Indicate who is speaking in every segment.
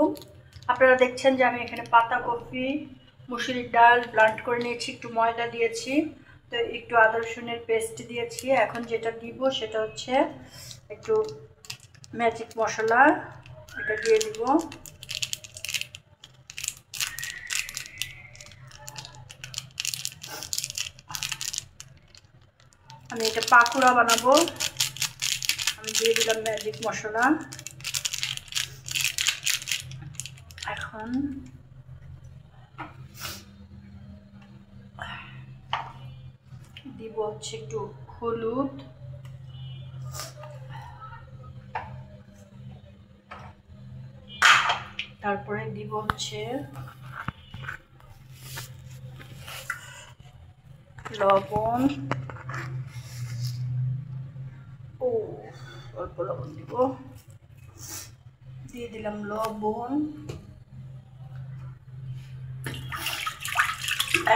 Speaker 1: আলাইকুম। আপনারা দেখছেন যে আমি এখানে পাতাকপি মুসুরির ডাল ব্লান্ড করে নিয়েছি, একটু ময়দা দিয়েছি, তো একটু আদা রসুনের পেস্ট দিয়েছি। এখন যেটা দিব সেটা হচ্ছে একটু ম্যাজিক মশলা, এটা দিয়ে দিব। আমি এটা পাকোড়া বানাবো। আমি দিয়ে দিলাম ম্যাজিক মশলা। এখন দিব হচ্ছে একটু হলুদ, তারপরে দিব হচ্ছে লবণ, অল্প লবণ দিব, দিয়ে দিলাম লবণ।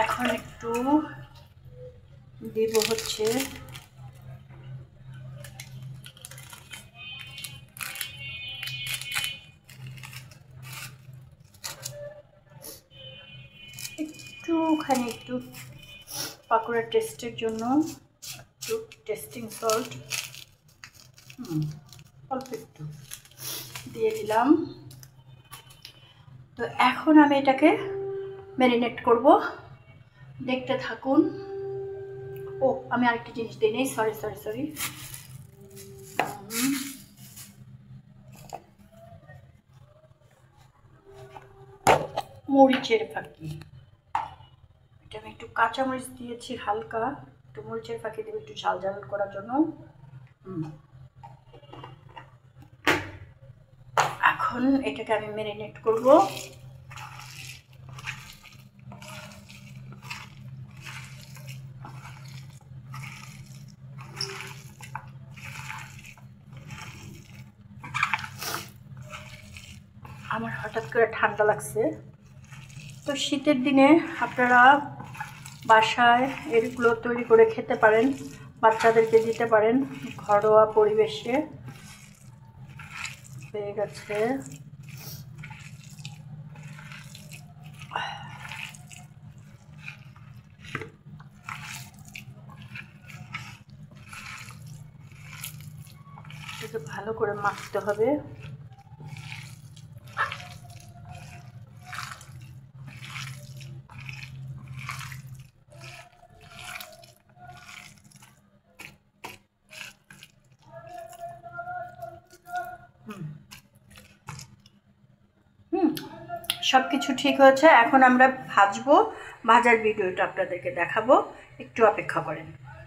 Speaker 1: এখন একটু দিব হচ্ছে একটু পাকোড়ার টেস্টের জন্য একটু টেস্টিং সল্ট, অল্প একটু দিয়ে দিলাম। তো এখন আমি এটাকে ম্যারিনেট করব, দেখতে থাকুন। আমি আরেকটা জিনিস দিই নেই, সরি মরিচের ফাঁকি, এটা আমি একটু কাঁচামরিচ দিয়েছি হালকা, একটু মরিচের ফাঁকি দেবো একটু ঝাল ঝাল করার জন্য। এখন এটাকে আমি ম্যারিনেট করব। আমার হঠাৎ করে ঠান্ডা লাগছে, তো শীতের দিনে আপনারা বাসায় এগুলো তৈরি করে খেতে পারেন, বাচ্চাদেরকে দিতে পারেন, ঘরোয়া পরিবেশে। হয়ে গেছে। এটাকে ভালো করে মাখতে হবে। সব কিছু ঠিক হয়েছে। এখন আমরা ভাজবো, ভাজার ভিডিওটা আপনাদেরকে দেখাবো, একটু অপেক্ষা করেন।